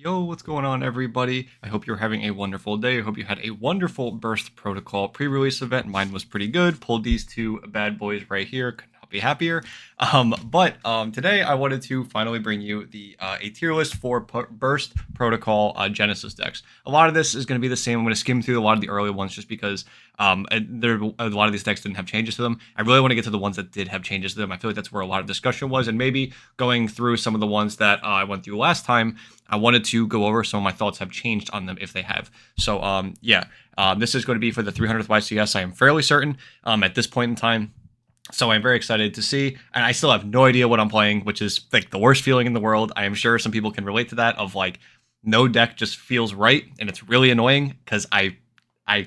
Yo, what's going on, everybody? I hope you're having a wonderful day. I hope you had a wonderful Burst Protocol pre-release event. Mine was pretty good. Pulled these two bad boys right here. Could not be happier. But today I wanted to finally bring you the a tier list for Burst Protocol Genesys decks. A lot of this is going to be the same. I'm going to skim through a lot of the early ones just because a lot of these decks didn't have changes to them. I really want to get to the ones that did have changes to them. I feel like that's where a lot of discussion was, and maybe going through some of the ones that I went through last time. I wanted to go over some of my thoughts have changed on them if they have. So this is going to be for the 300th YCS. I am fairly certain at this point in time. So I'm very excited to see, and I still have no idea what I'm playing, which is like the worst feeling in the world. I am sure some people can relate to that of like no deck just feels right, and it's really annoying because I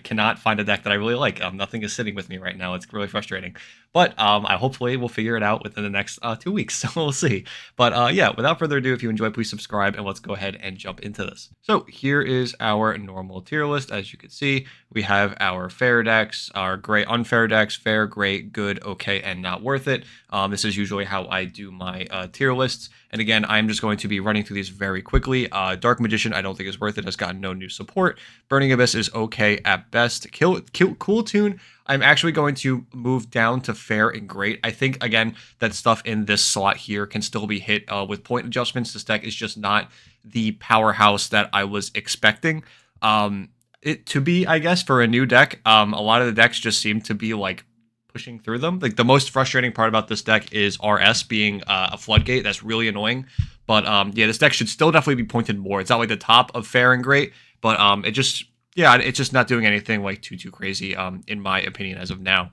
cannot find a deck that I really like. Nothing is sitting with me right now. It's really frustrating. But I hopefully will figure it out within the next 2 weeks. So we'll see. But without further ado, if you enjoy, please subscribe and let's go ahead and jump into this. So here is our normal tier list. As you can see, we have our fair decks, our great unfair decks, fair, great, good, okay, and not worth it. This is usually how I do my tier lists. And again, I'm just going to be running through these very quickly. Dark Magician, I don't think is worth it. Has gotten no new support. Burning Abyss is okay at best. Cool Tune, I'm actually going to move down to fair and great. I think, again, that stuff in this slot here can still be hit with point adjustments. This deck is just not the powerhouse that I was expecting it to be, I guess, for a new deck. A lot of the decks just seem to be, like, pushing through them. Like, the most frustrating part about this deck is RS being a floodgate. That's really annoying. But, this deck should still definitely be pointed more. It's not, like, the top of fair and great, but it's just not doing anything like too crazy, in my opinion, as of now.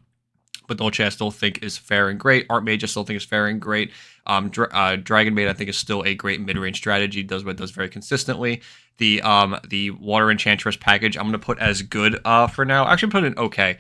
But Dolce I still think is fair and great. Art Mage I still think is fair and great. Dragon Maid I think is still a great mid-range strategy. Does what it does very consistently. The Water Enchantress package I'm going to put as good for now. Actually, put in okay.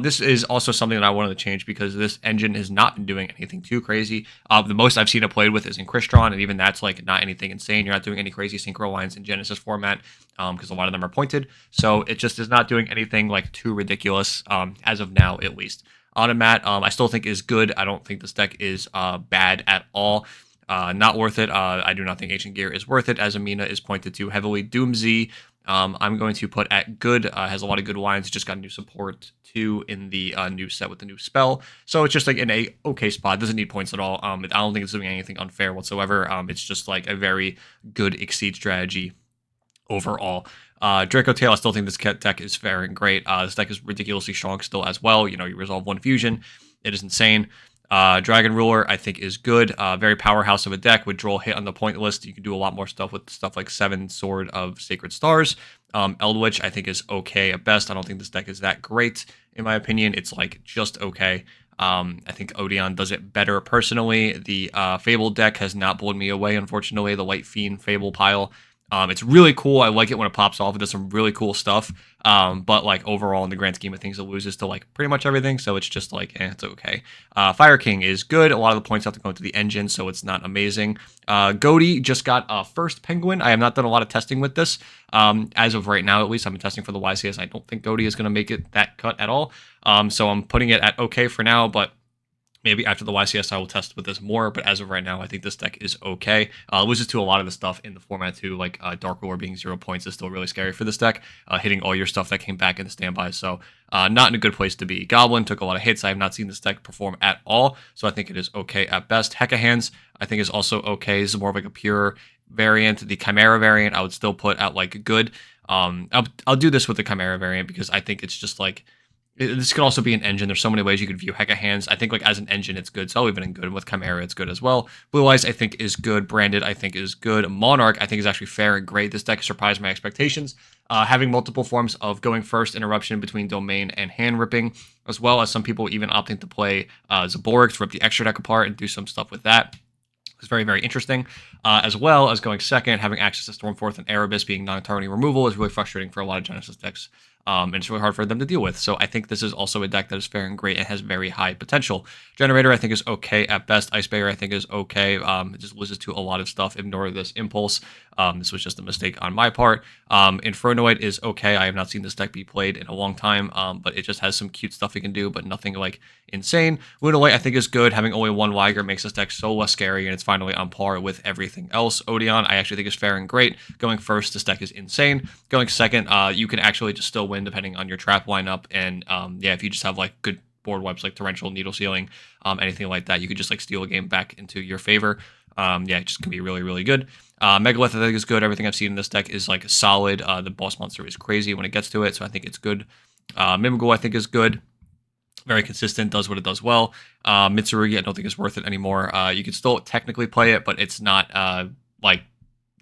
This is also something that I wanted to change because this engine has not been doing anything too crazy. The most I've seen it played with is in Crystron, and even that's like not anything insane. You're not doing any crazy synchro lines in Genesys format because a lot of them are pointed. So it just is not doing anything like too ridiculous as of now, at least. Automat, I still think is good. I don't think this deck is bad at all. Not worth it. I do not think Ancient Gear is worth it, as Amina is pointed to heavily. Doomsy, I'm going to put at good. Has a lot of good lines. Just got new support too in the new set with the new spell. So it's just like in a okay spot. Doesn't need points at all. I don't think it's doing anything unfair whatsoever. It's just like a very good Exceed strategy overall. Draco Tail, I still think this deck is fair and great. This deck is ridiculously strong still as well. You know, you resolve one fusion. It is insane. Dragon Ruler, I think, is good. Very powerhouse of a deck. With Droll hit on the point list, you can do a lot more stuff with stuff like 7 Sword of Sacred Stars. Eldwitch, I think, is okay at best. I don't think this deck is that great, in my opinion. It's, like, just okay. I think Odeon does it better personally. The Fable deck has not blown me away, unfortunately. The White Fiend Fable pile. It's really cool. I like it when it pops off. It does some really cool stuff. But like overall, in the grand scheme of things, it loses to like pretty much everything. So it's just like, it's okay. Fire King is good. A lot of the points have to go into the engine, so it's not amazing. Goaty just got first Penguin. I have not done a lot of testing with this. As of right now, at least, I've been testing for the YCS. I don't think Goaty is going to make it that cut at all. So I'm putting it at okay for now, but maybe after the YCS, I will test with this more, but as of right now, I think this deck is okay. Loses to a lot of the stuff in the format too, like Dark Ruler being 0 points is still really scary for this deck. Hitting all your stuff that came back in the standby, so not in a good place to be. Goblin took a lot of hits. I have not seen this deck perform at all, so I think it is okay at best. Hecka Hands, I think, is also okay. This is more of like a pure variant. The Chimera variant, I would still put at like good. I'll do this with the Chimera variant because I think it's just like, this could also be an engine. There's so many ways you could view Hecka Hands. I think like as an engine, it's good. So I'll leave it in good. And with Chimera, it's good as well. Blue Eyes, I think, is good. Branded, I think, is good. Monarch, I think, is actually fair and great. This deck surprised my expectations. Having multiple forms of going first, interruption between domain and hand ripping, as well as some people even opting to play Zaborg to rip the extra deck apart and do some stuff with that. It's very, very interesting. As well as going second, having access to Stormforth and Erebus being non-targeting removal is really frustrating for a lot of Genesys decks. And it's really hard for them to deal with. So I think this is also a deck that is fair and great and has very high potential. Generator, I think, is okay at best. Ice Bear, I think, is okay. It just loses to a lot of stuff. Ignore this Impulse. This was just a mistake on my part. Infernoid is okay. I have not seen this deck be played in a long time, but it just has some cute stuff it can do, but nothing like insane. Lunalight I think is good. Having only one Weiger makes this deck so less scary, and it's finally on par with everything else. Odeon I actually think is fair and great. Going first, this deck is insane. Going second, you can actually just still win depending on your trap lineup, and yeah, if you just have like good board wipes like Torrential, Needle Sealing, anything like that, you could just like steal a game back into your favor. Yeah, it just can be really, really good. Megalith I think is good. Everything I've seen in this deck is like solid. The boss monster is crazy when it gets to it, so I think it's good. Mimigul I think is good. Very consistent, does what it does well. Mitsurugi I don't think is worth it anymore. You can still technically play it, but it's not like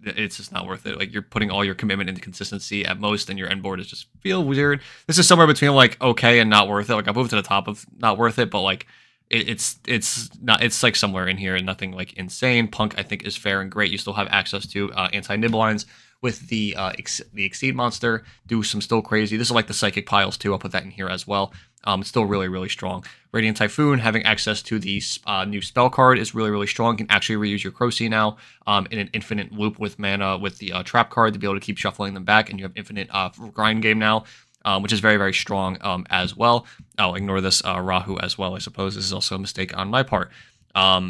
it's just not worth it. Like you're putting all your commitment into consistency at most, and your end board is just feel weird. This is somewhere between like okay and not worth it. Like I moved to the top of not worth it, but like it's not. It's like somewhere in here and nothing like insane. Punk I think is fair and great. You still have access to anti-Nibelines with the Exceed monster. Do some still crazy. This is like the Psychic Piles too. I'll put that in here as well. It's still really, really strong. Radiant Typhoon, having access to the new spell card is really, really strong. You can actually reuse your Crocy now in an infinite loop with mana with the trap card to be able to keep shuffling them back, and you have infinite grind game now, which is very, very strong as well. I'll ignore this Rahu as well, I suppose. This is also a mistake on my part.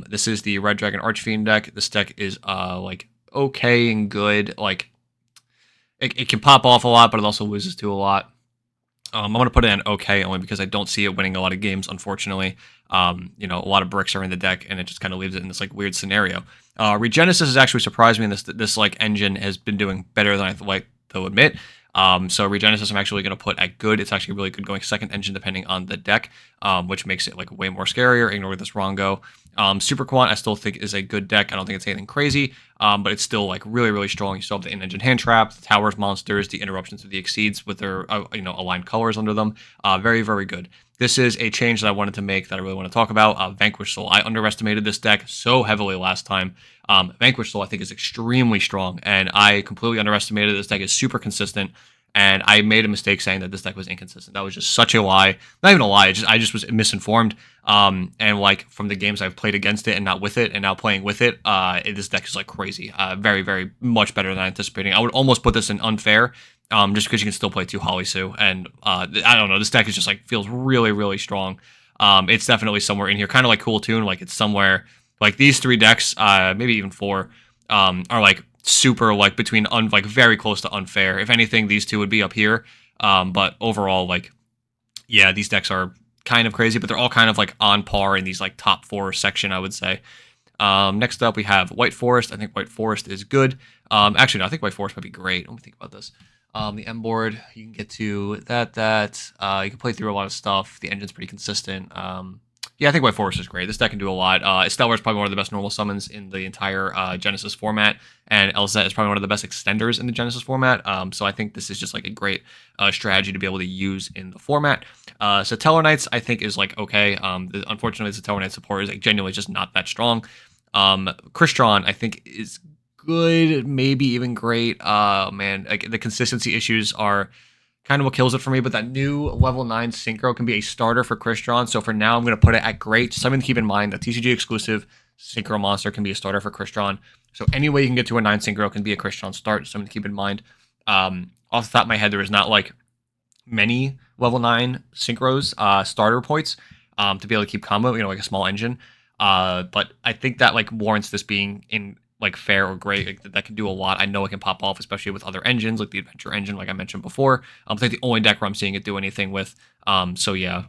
This is the Red Dragon Archfiend deck. This deck is like okay and good. Like it can pop off a lot, but it also loses to a lot. I'm going to put it in okay only because I don't see it winning a lot of games, unfortunately. You know, a lot of bricks are in the deck, and it just kind of leaves it in this like weird scenario. Regenesis has actually surprised me. This like engine has been doing better than I'd like to admit. So Regenesis I'm actually going to put at good. It's actually really good going second engine depending on the deck, which makes it like way more scarier. Ignore this Rongo. Super Quant I still think is a good deck. I don't think it's anything crazy, but it's still like really, really strong. You still have the in-engine hand trap, the towers monsters, the interruptions of the Exceeds with their aligned colors under them. Very, very good. This is a change that I wanted to make that I really want to talk about. Vanquish Soul. I underestimated this deck so heavily last time. Vanquish Soul I think is extremely strong, and I completely underestimated this deck. Is super consistent, and I made a mistake saying that this deck was inconsistent. That was just such a lie. Not even a lie. I just was misinformed. And like from the games I've played against it and not with it, and now playing with it, this deck is like crazy. Very, very much better than anticipating. I would almost put this in unfair, just because you can still play 2 Holisu, and I don't know. This deck is just like feels really, really strong. It's definitely somewhere in here, kind of like Cool Tune. Like it's somewhere like these 3 decks, maybe even 4, are like super like between like very close to unfair. If anything, these 2 would be up here. But overall, like yeah, these decks are kind of crazy, but they're all kind of like on par in these like top 4 section, I would say. Next up, we have White Forest. I think White Forest is good. Actually, no, I think White Forest might be great. Let me think about this. The M board, you can get to that. You can play through a lot of stuff. The engine's pretty consistent. Yeah, I think White Forest is great. This deck can do a lot. Stellar is probably one of the best normal summons in the entire Genesys format, and LZ is probably one of the best extenders in the Genesys format. So I think this is just like a great strategy to be able to use in the format. Satellar Knights, I think, is like okay. Unfortunately, the Satellar Knight support is like genuinely just not that strong. Crystron, I think, is good, maybe even great. Man, like the consistency issues are kind of what kills it for me, but that new level 9 synchro can be a starter for Crystron. So for now, I'm going to put it at great. Something to keep in mind, the TCG exclusive synchro monster can be a starter for Crystron. So any way you can get to a 9 synchro can be a Crystron start. Something to keep in mind. Off the top of my head, there is not like many level 9 synchros starter points to be able to keep combo, like a small engine. But I think that like warrants this being in like fair or great. Like, that can do a lot. I know it can pop off, especially with other engines, like the Adventure engine, like I mentioned before. It's like the only deck where I'm seeing it do anything with. So yeah,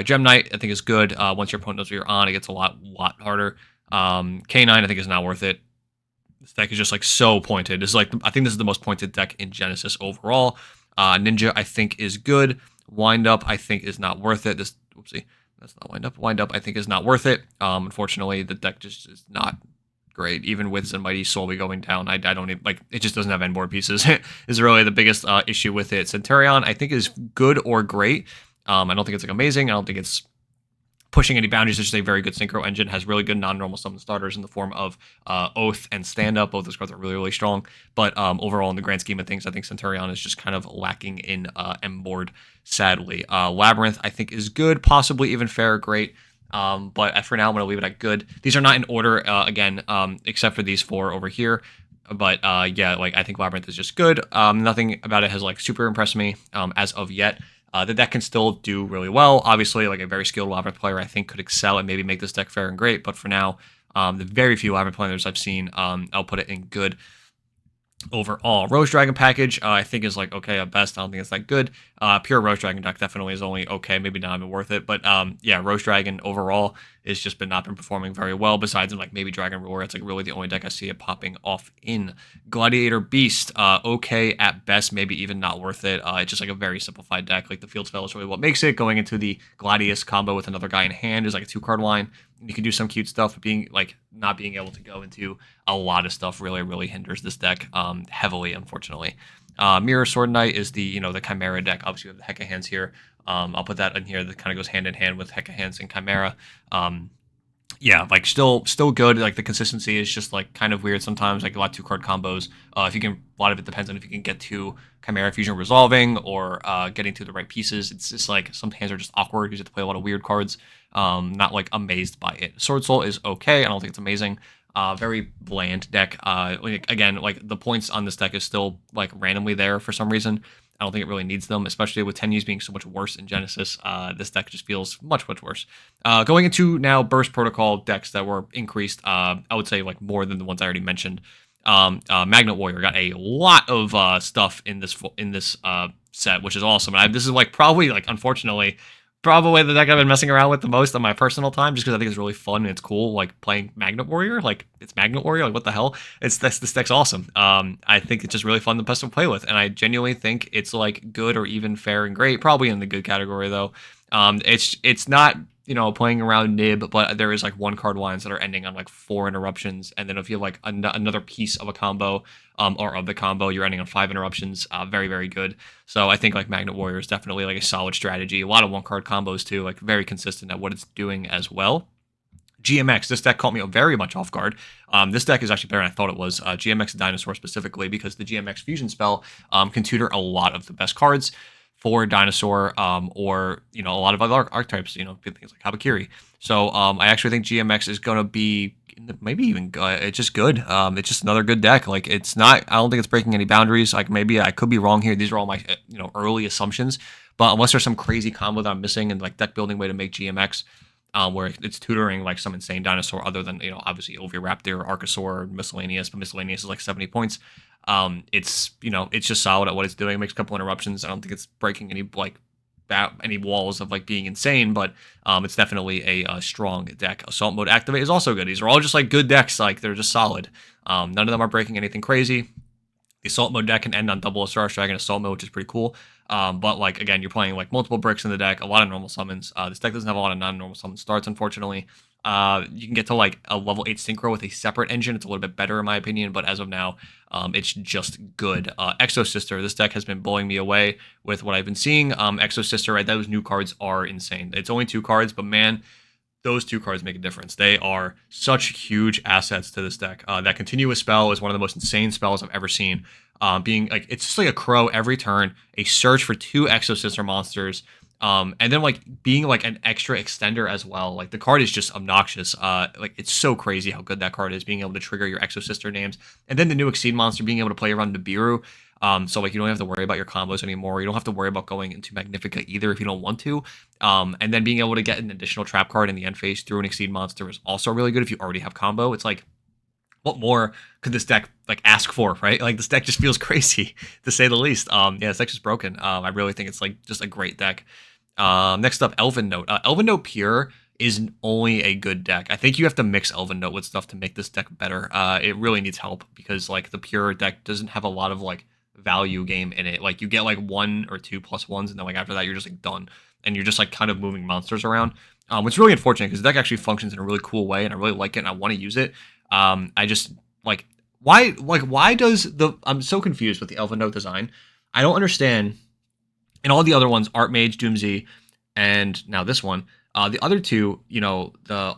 Gem Knight I think is good. Once your opponent knows what you're on, it gets a lot harder. K9 I think is not worth it. This deck is just like so pointed. It's like I think this is the most pointed deck in Genesys overall. Ninja I think is good. Wind Up I think is not worth it. Whoopsie, that's not Wind Up. Wind Up I think is not worth it. Unfortunately, the deck just is not great. Even with Mighty Solely going down, I don't even, like, it just doesn't have end board pieces. Is really the biggest issue with it. Centurion I think is good or great. I don't think it's like amazing. I don't think it's pushing any boundaries. It's just a very good synchro engine. Has really good non-normal summon starters in the form of Oath and Stand Up. Both those cards are really, really strong. But overall, in the grand scheme of things, I think Centurion is just kind of lacking in M board, sadly. Labyrinth I think is good, possibly even fair or great. But for now, I'm going to leave it at good. These are not in order, again, except for these 4 over here. But yeah, like I think Labyrinth is just good. Nothing about it has like super impressed me as of yet. The deck can still do really well. Obviously, like a very skilled Labyrinth player, I think could excel and maybe make this deck fair and great. But for now, the very few Labyrinth players I've seen, I'll put it in good overall. Rose Dragon package, I think is like okay at best. I don't think it's that good. Pure Rose Dragon deck definitely is only okay, maybe not even worth it. But yeah, Rose Dragon overall is just been not been performing very well. Besides in like maybe Dragon Ruler, it's like really the only deck I see it popping off in. Gladiator Beast, okay at best, maybe even not worth it. It's just like a very simplified deck. Like the field spell is really what makes it. Going into the Gladius combo with another guy in hand is like a 2-card line. You can do some cute stuff, but being like not being able to go into a lot of stuff really hinders this deck heavily, unfortunately. Mirror Sword Knight is the the Chimera deck. Obviously, we have the Hecka Hands here. I'll put that in here. That kind of goes hand in hand with Hecka Hands and Chimera. Yeah, like still good. Like the consistency is just like kind of weird sometimes. Like a lot of 2-card combos. If you can, a lot of it depends on if you can get to Chimera Fusion resolving or getting to the right pieces. It's just like some hands are just awkward. You have to play a lot of weird cards. Not like amazed by it. Sword Soul is okay. I don't think it's amazing. Very bland deck. Again, like the points on this deck is still like randomly there for some reason. I don't think it really needs them, especially with Tenues being so much worse in Genesis. This deck just feels much worse. Going into now Burst Protocol decks that were increased, I would say like more than the ones I already mentioned. Magnet Warrior got a lot of stuff in this set, which is awesome. And this is like probably like unfortunately probably the deck I've been messing around with the most on my personal time, just because I think it's really fun and it's cool. Like playing Magnet Warrior, like it's Magnet Warrior, like what the hell? This deck's awesome. I think it's just really fun to play with, and I genuinely think it's like good or even fair and great, probably in the good category though. It's not playing around nib, but there is like 1-card lines that are ending on like 4 interruptions, and then if you have like another piece of a combo, or of the combo, you're ending on 5 interruptions. Very good. So I think like Magnet Warrior is definitely like a solid strategy. A lot of 1-card combos too, like very consistent at what it's doing as well. GMX, this deck caught me very much off guard. This deck is actually better than I thought it was. GMX Dinosaur specifically, because the GMX Fusion spell can tutor a lot of the best cards for Dinosaur, or a lot of other archetypes, things like Habakiri. So I actually think GMX is going to be maybe even it's just good. It's just another good deck. Like it's not, I don't think it's breaking any boundaries. Like maybe I could be wrong here. These are all my early assumptions, but unless there's some crazy combo that I'm missing and like deck building way to make GMX, where it's tutoring like some insane dinosaur other than obviously Oviraptor, Archosaur, Miscellaneous, but Miscellaneous is like 70 points. It's just solid at what it's doing. It makes a couple interruptions. I don't think it's breaking any any walls of like being insane, but it's definitely a strong deck. Assault Mode Activate is also good. These are all just like good decks. Like they're just solid. None of them are breaking anything crazy. The Assault Mode deck can end on double Star Dragon Assault Mode, which is pretty cool. But like again, you're playing like multiple bricks in the deck, a lot of normal summons. This deck doesn't have a lot of non-normal summon starts, unfortunately. You can get to like a level 8 synchro with a separate engine. It's a little bit better in my opinion, but as of now, it's just good. Exo Sister, this deck has been blowing me away with what I've been seeing. Exo Sister, right? Those new cards are insane. It's only 2 cards, but man, those 2 cards make a difference. They are such huge assets to this deck. That continuous spell is one of the most insane spells I've ever seen. Being like, it's just like a crow every turn, a search for 2 Exo Sister monsters, and then like being like an extra extender as well. Like the card is just obnoxious. Like it's so crazy how good that card is, being able to trigger your Exo Sister names, and then the new Exceed monster being able to play around Nibiru. So like you don't have to worry about your combos anymore. You don't have to worry about going into Magnifica either if you don't want to. And then being able to get an additional trap card in the end phase through an Exceed monster is also really good if you already have combo. It's like, what more could this deck like ask for, right? Like this deck just feels crazy to say the least. Yeah, this deck's just broken. I really think it's like just a great deck. Next up, Elven Note. Elven Note Pure isn't only a good deck. I think you have to mix Elven Note with stuff to make this deck better. It really needs help because like the Pure deck doesn't have a lot of like value game in it. Like you get like 1 or 2 +1s, and then like after that you're just like done, and you're just like kind of moving monsters around. Which is really unfortunate because the deck actually functions in a really cool way, and I really like it and I want to use it. I just like why does I'm so confused with the Elven Note design. I don't understand. In all the other ones, Archmage, Doomsday, and now this one, the other 2, the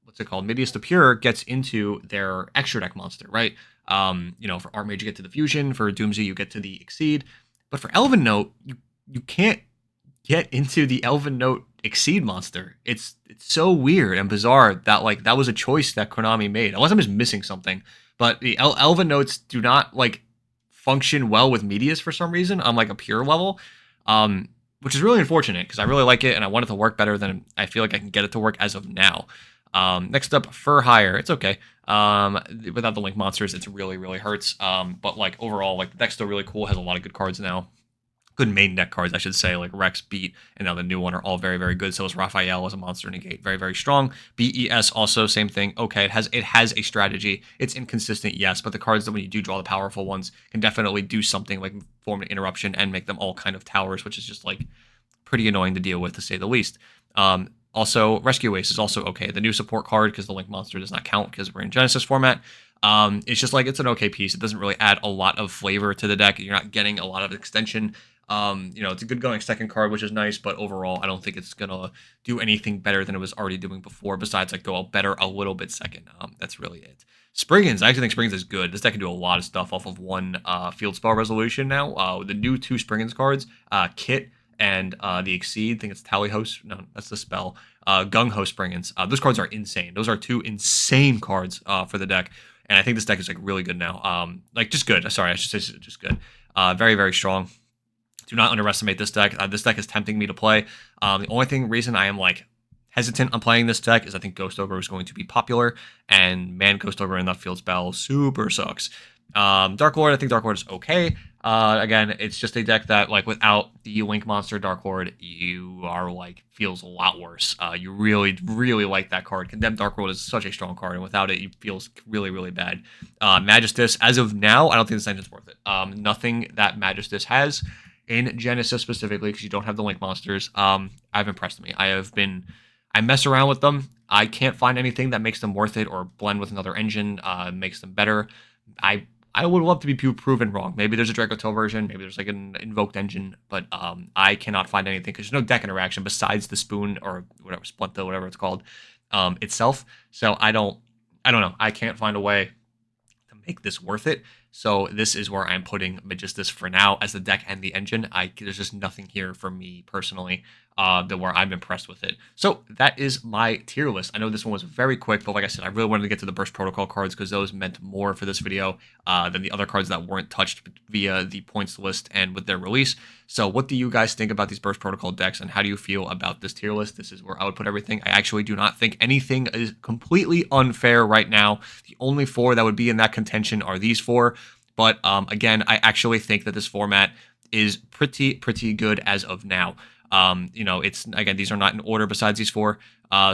what's it called? Midius the Pure gets into their extra deck monster, right? For Archmage you get to the Fusion, for Doomsday you get to the Exceed, but for Elven Note you can't get into the Elven Note Exceed monster. It's so weird and bizarre that like that was a choice that Konami made. Unless I'm just missing something, but the Elven notes do not like function well with Medius for some reason on like a pure level, which is really unfortunate because I really like it and I want it to work better than I feel like I can get it to work as of now. Next up, Fur Hire. It's okay. Without the Link monsters, it's really hurts. But like overall, like the deck's still really cool. Has a lot of good cards now. Good main deck cards, I should say, like Rex, Beat, and now the new one are all very good. So is Raphael as a monster negate, very strong. BES also same thing. Okay, it has a strategy. It's inconsistent, yes, but the cards that when you do draw the powerful ones can definitely do something like form an interruption and make them all kind of towers, which is just like pretty annoying to deal with, to say the least. Also, Rescue Ace is also okay. The new support card, because the Link monster does not count because we're in Genesys format. It's just like it's an okay piece. It doesn't really add a lot of flavor to the deck. You're not getting a lot of extension. It's a good going second card, which is nice, but overall, I don't think it's gonna do anything better than it was already doing before. Besides, like go better a little bit second. That's really it. Spriggans, I actually think Spriggans is good. This deck can do a lot of stuff off of one field spell resolution now. With the new 2 Spriggans cards, Kit and the Exceed, I think it's Tally Host. No, that's the spell. Gung Ho Spriggans. Those cards are insane. Those are 2 insane cards for the deck. And I think this deck is like really good now. Like just good. Sorry, I should say just good. Very strong. Do not underestimate this deck. This deck is tempting me to play. The only reason I am like hesitant on playing this deck is I think Ghost Ogre is going to be popular, and man, Ghost Ogre in that field spell super sucks. Dark Lord, I think Dark Lord is okay. Again, it's just a deck that like without the Link monster Dark Lord, you are like feels a lot worse. You really like that card. Condemned Dark Lord is such a strong card, and without it, it feels really bad. Magistus, as of now, I don't think this engine's worth it. Nothing that Magistus has in Genesys specifically, because you don't have the Link monsters, have impressed me. I mess around with them. I can't find anything that makes them worth it or blend with another engine, makes them better. I would love to be proven wrong. Maybe there's a Dracotail version, maybe there's like an invoked engine, but I cannot find anything because there's no deck interaction besides the spoon or whatever, Splinta, whatever it's called, itself. So I don't know. I can't find a way to make this worth it. So this is where I'm putting Magistus for now as the deck and the engine. There's just nothing here for me personally where I'm impressed with it. So that is my tier list. I know this one was very quick, but like I said, I really wanted to get to the Burst Protocol cards because those meant more for this video than the other cards that weren't touched via the points list and with their release. So what do you guys think about these Burst Protocol decks, and how do you feel about this tier list? This is where I would put everything. I actually do not think anything is completely unfair right now. The only 4 that would be in that contention are these 4. But again, I actually think that this format is pretty good as of now. It's again, these are not in order besides these 4.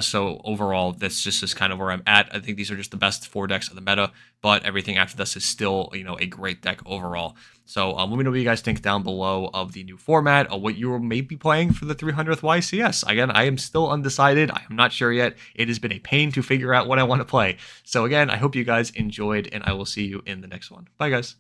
So overall, that's just kind of where I'm at. I think these are just the best 4 decks of the meta, but everything after this is still, a great deck overall. So let me know what you guys think down below of the new format, or what you may be playing for the 300th YCS. Again, I am still undecided. I am not sure yet. It has been a pain to figure out what I want to play. So again, I hope you guys enjoyed, and I will see you in the next one. Bye, guys.